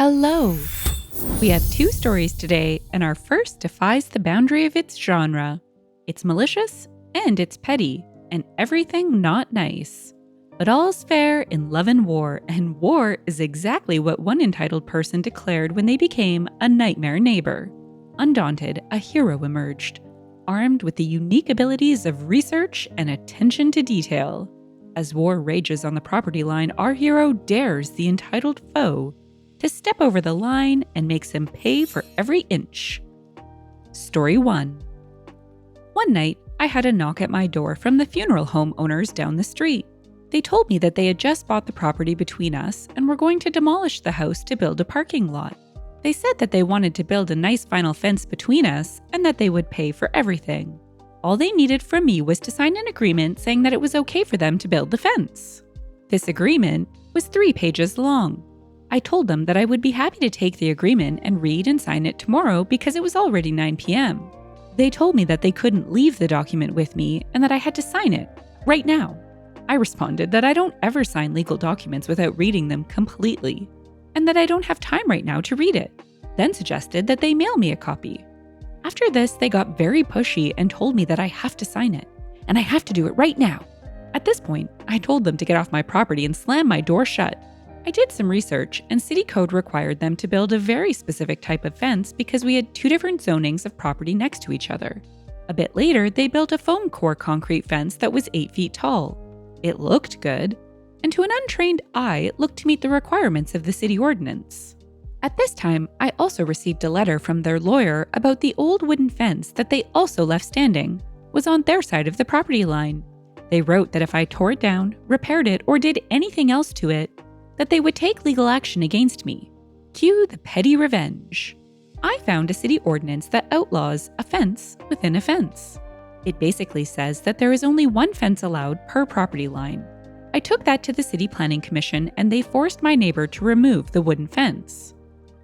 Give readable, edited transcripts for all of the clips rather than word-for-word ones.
Hello! We have two stories today, and our first defies the boundary of its genre. It's malicious, and it's petty, and everything not nice. But all's fair in love and war is exactly what one entitled person declared when they became a nightmare neighbor. Undaunted, a hero emerged, armed with the unique abilities of research and attention to detail. As war rages on the property line, our hero dares the entitled foe to step over the line and makes him pay for every inch. Story 1. One night, I had a knock at my door from the funeral home owners down the street. They told me that they had just bought the property between us and were going to demolish the house to build a parking lot. They said that they wanted to build a nice vinyl fence between us and that they would pay for everything. All they needed from me was to sign an agreement saying that it was okay for them to build the fence. This agreement was 3 pages long. I told them that I would be happy to take the agreement and read and sign it tomorrow because it was already 9 p.m. They told me that they couldn't leave the document with me and that I had to sign it right now. I responded that I don't ever sign legal documents without reading them completely, and that I don't have time right now to read it, then suggested that they mail me a copy. After this, they got very pushy and told me that I have to sign it, and I have to do it right now. At this point, I told them to get off my property and slam my door shut. I did some research, and city code required them to build a very specific type of fence because we had 2 different zonings of property next to each other. A bit later, they built a foam core concrete fence that was 8 feet tall. It looked good, and to an untrained eye, it looked to meet the requirements of the city ordinance. At this time, I also received a letter from their lawyer about the old wooden fence that they also left standing was on their side of the property line. They wrote that if I tore it down, repaired it, or did anything else to it, that they would take legal action against me. Cue the petty revenge. I found a city ordinance that outlaws a fence within a fence. It basically says that there is only 1 fence allowed per property line. I took that to the City Planning Commission and they forced my neighbor to remove the wooden fence.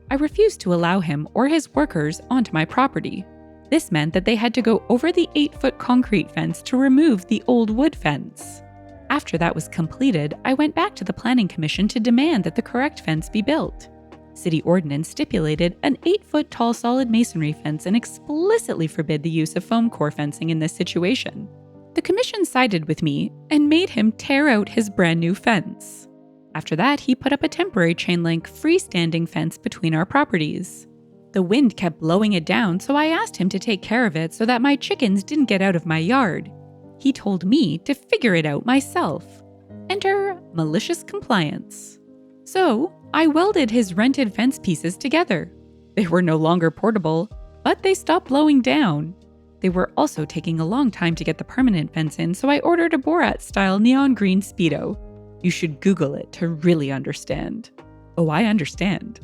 I refused to allow him or his workers onto my property. This meant that they had to go over the 8-foot concrete fence to remove the old wood fence. After that was completed, I went back to the Planning Commission to demand that the correct fence be built. City ordinance stipulated an 8-foot tall solid masonry fence and explicitly forbid the use of foam core fencing in this situation. The commission sided with me and made him tear out his brand new fence. After that, he put up a temporary chain-link freestanding fence between our properties. The wind kept blowing it down, so I asked him to take care of it so that my chickens didn't get out of my yard. He told me to figure it out myself. Enter malicious compliance. So, I welded his rented fence pieces together. They were no longer portable, but they stopped blowing down. They were also taking a long time to get the permanent fence in, so I ordered a Borat-style neon green Speedo. You should Google it to really understand. Oh, I understand.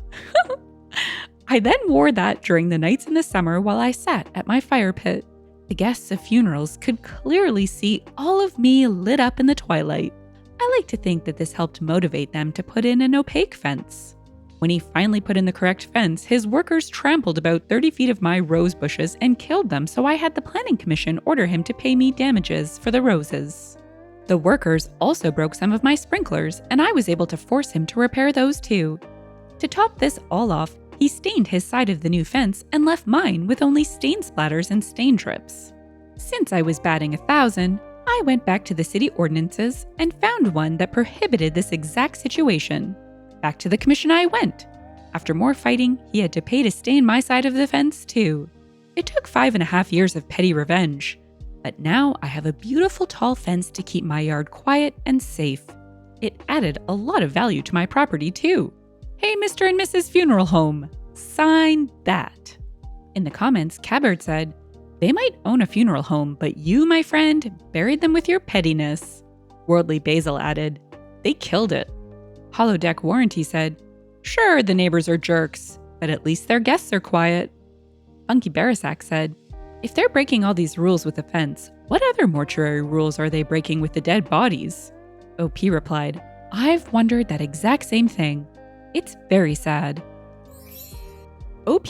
I then wore that during the nights in the summer while I sat at my fire pit. The guests of funerals could clearly see all of me lit up in the twilight. I like to think that this helped motivate them to put in an opaque fence. When he finally put in the correct fence, his workers trampled about 30 feet of my rose bushes and killed them, so I had the Planning Commission order him to pay me damages for the roses. The workers also broke some of my sprinklers, and I was able to force him to repair those too. To top this all off, he stained his side of the new fence and left mine with only stain splatters and stain drips. Since I was batting 1,000, I went back to the city ordinances and found one that prohibited this exact situation. Back to the commission I went. After more fighting, he had to pay to stain my side of the fence too. It took 5.5 years of petty revenge, but now I have a beautiful tall fence to keep my yard quiet and safe. It added a lot of value to my property too. Hey, Mr. and Mrs. Funeral Home, sign that. In the comments, Cabert said, they might own a funeral home, but you, my friend, buried them with your pettiness. Worldly Basil added, they killed it. Holodeck Warranty said, sure, the neighbors are jerks, but at least their guests are quiet. Funky Barasak said, if they're breaking all these rules with the fence, what other mortuary rules are they breaking with the dead bodies? OP replied, I've wondered that exact same thing. It's very sad. OP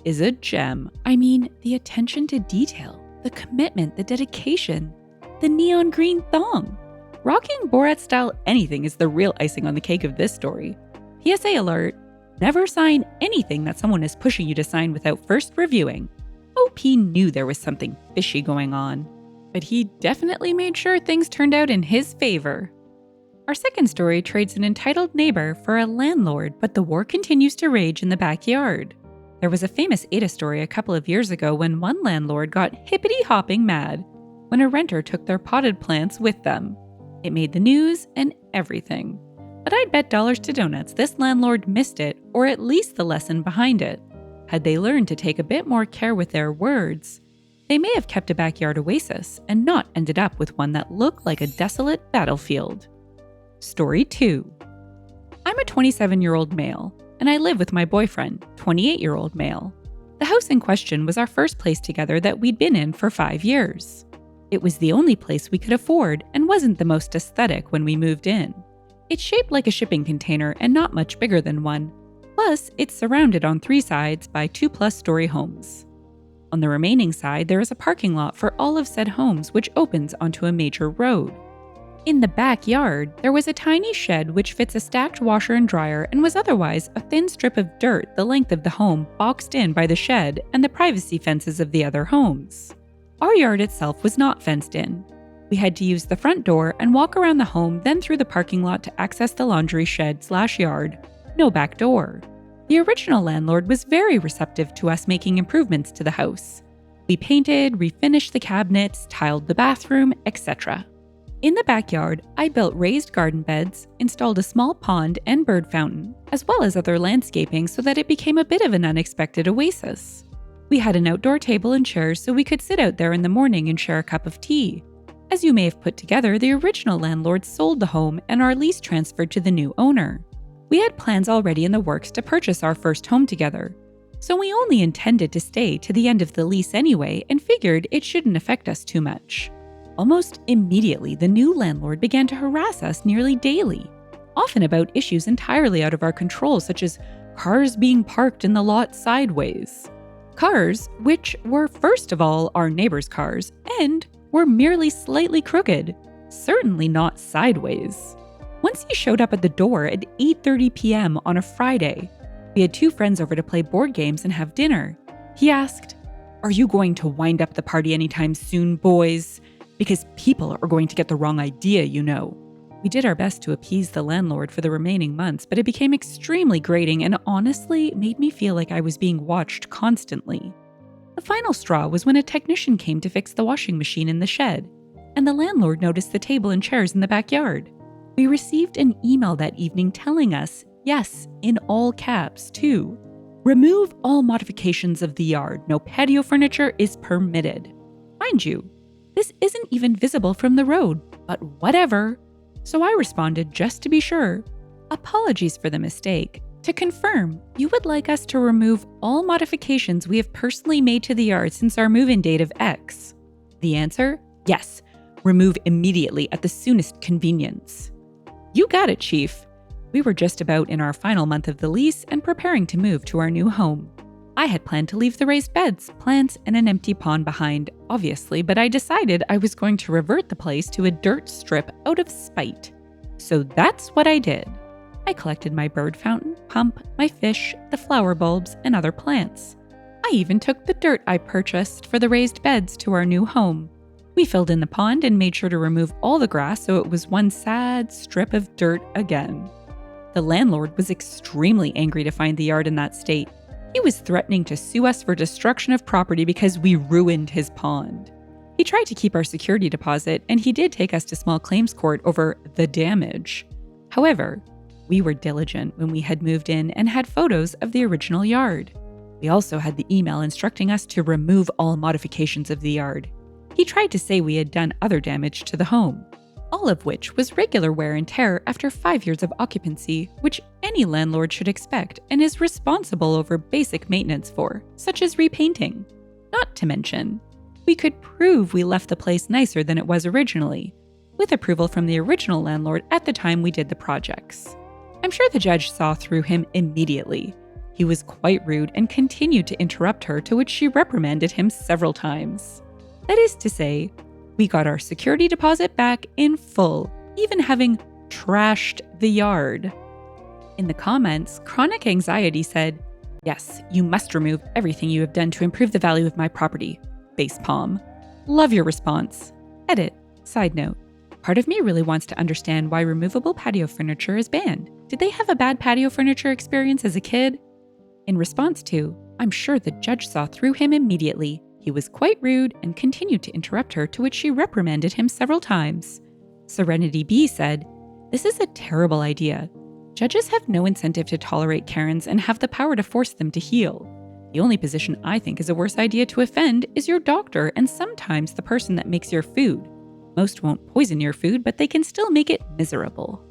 is a gem. I mean, the attention to detail, the commitment, the dedication, the neon green thong. Rocking Borat-style anything is the real icing on the cake of this story. PSA alert, Never sign anything that someone is pushing you to sign without first reviewing. OP knew there was something fishy going on, but he definitely made sure things turned out in his favor. Our second story trades an entitled neighbor for a landlord, but the war continues to rage in the backyard. There was a famous Ada story a couple of years ago when one landlord got hippity-hopping mad when a renter took their potted plants with them. It made the news and everything. But I'd bet dollars to donuts this landlord missed it, or at least the lesson behind it. Had they learned to take a bit more care with their words, they may have kept a backyard oasis and not ended up with one that looked like a desolate battlefield. Story 2. I'm a 27-year-old male, and I live with my boyfriend, 28-year-old male. The house in question was our first place together that we'd been in for 5 years. It was the only place we could afford and wasn't the most aesthetic when we moved in. It's shaped like a shipping container and not much bigger than one. Plus, it's surrounded on 3 sides by 2-plus-story homes. On the remaining side, there is a parking lot for all of said homes which opens onto a major road. In the backyard, there was a tiny shed which fits a stacked washer and dryer and was otherwise a thin strip of dirt the length of the home boxed in by the shed and the privacy fences of the other homes. Our yard itself was not fenced in. We had to use the front door and walk around the home, then through the parking lot to access the laundry shed/yard. No back door. The original landlord was very receptive to us making improvements to the house. We painted, refinished the cabinets, tiled the bathroom, etc. In the backyard, I built raised garden beds, installed a small pond and bird fountain, as well as other landscaping so that it became a bit of an unexpected oasis. We had an outdoor table and chairs so we could sit out there in the morning and share a cup of tea. As you may have put together, the original landlord sold the home and our lease transferred to the new owner. We had plans already in the works to purchase our first home together, so we only intended to stay to the end of the lease anyway and figured it shouldn't affect us too much. Almost immediately, the new landlord began to harass us nearly daily, often about issues entirely out of our control, such as cars being parked in the lot sideways. Cars which were, first of all, our neighbors' cars and were merely slightly crooked, certainly not sideways. Once he showed up at the door at 8:30 p.m. on a Friday. We had 2 friends over to play board games and have dinner. He asked, "Are you going to wind up the party anytime soon, boys? Because people are going to get the wrong idea, you know." We did our best to appease the landlord for the remaining months, but it became extremely grating and honestly made me feel like I was being watched constantly. The final straw was when a technician came to fix the washing machine in the shed, and the landlord noticed the table and chairs in the backyard. We received an email that evening telling us, yes, in all caps, too, remove all modifications of the yard. No patio furniture is permitted. Mind you, this isn't even visible from the road, but whatever. So I responded just to be sure. Apologies for the mistake. To confirm, you would like us to remove all modifications we have personally made to the yard since our move-in date of X. The answer? Yes. Remove immediately at the soonest convenience. You got it, Chief. We were just about in our final month of the lease and preparing to move to our new home. I had planned to leave the raised beds, plants, and an empty pond behind, obviously, but I decided I was going to revert the place to a dirt strip out of spite. So that's what I did. I collected my bird fountain, pump, my fish, the flower bulbs, and other plants. I even took the dirt I purchased for the raised beds to our new home. We filled in the pond and made sure to remove all the grass so it was one sad strip of dirt again. The landlord was extremely angry to find the yard in that state. He was threatening to sue us for destruction of property because we ruined his pond. He tried to keep our security deposit, and he did take us to small claims court over the damage. However, we were diligent when we had moved in and had photos of the original yard. We also had the email instructing us to remove all modifications of the yard. He tried to say we had done other damage to the home, all of which was regular wear and tear after 5 years of occupancy, which any landlord should expect and is responsible over basic maintenance for, such as repainting. Not to mention, we could prove we left the place nicer than it was originally, with approval from the original landlord at the time we did the projects. I'm sure the judge saw through him immediately. He was quite rude and continued to interrupt her, to which she reprimanded him several times. That is to say, we got our security deposit back in full, even having trashed the yard. In the comments, Chronic Anxiety said, "Yes, you must remove everything you have done to improve the value of my property." Facepalm. Love your response. Edit. Side note. Part of me really wants to understand why removable patio furniture is banned. Did they have a bad patio furniture experience as a kid? In response to, "I'm sure the judge saw through him immediately. He was quite rude and continued to interrupt her, to which she reprimanded him several times." Serenity B said, "This is a terrible idea. Judges have no incentive to tolerate Karens and have the power to force them to heal. The only position I think is a worse idea to offend is your doctor and sometimes the person that makes your food. Most won't poison your food, but they can still make it miserable."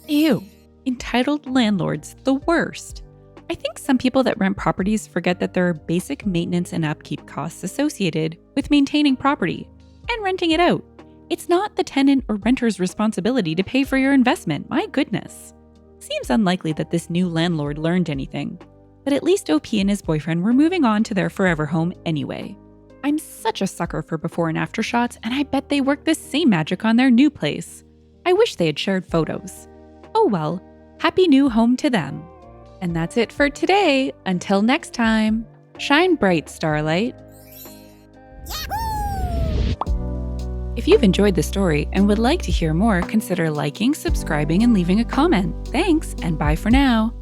Ew. Entitled landlords, the worst. I think some people that rent properties forget that there are basic maintenance and upkeep costs associated with maintaining property and renting it out. It's not the tenant or renter's responsibility to pay for your investment, my goodness. Seems unlikely that this new landlord learned anything, but at least OP and his boyfriend were moving on to their forever home anyway. I'm such a sucker for before and after shots, and I bet they worked this same magic on their new place. I wish they had shared photos. Oh well, happy new home to them. And that's it for today. Until next time, shine bright, Starlight. If you've enjoyed the story and would like to hear more, consider liking, subscribing, and leaving a comment. Thanks, and bye for now.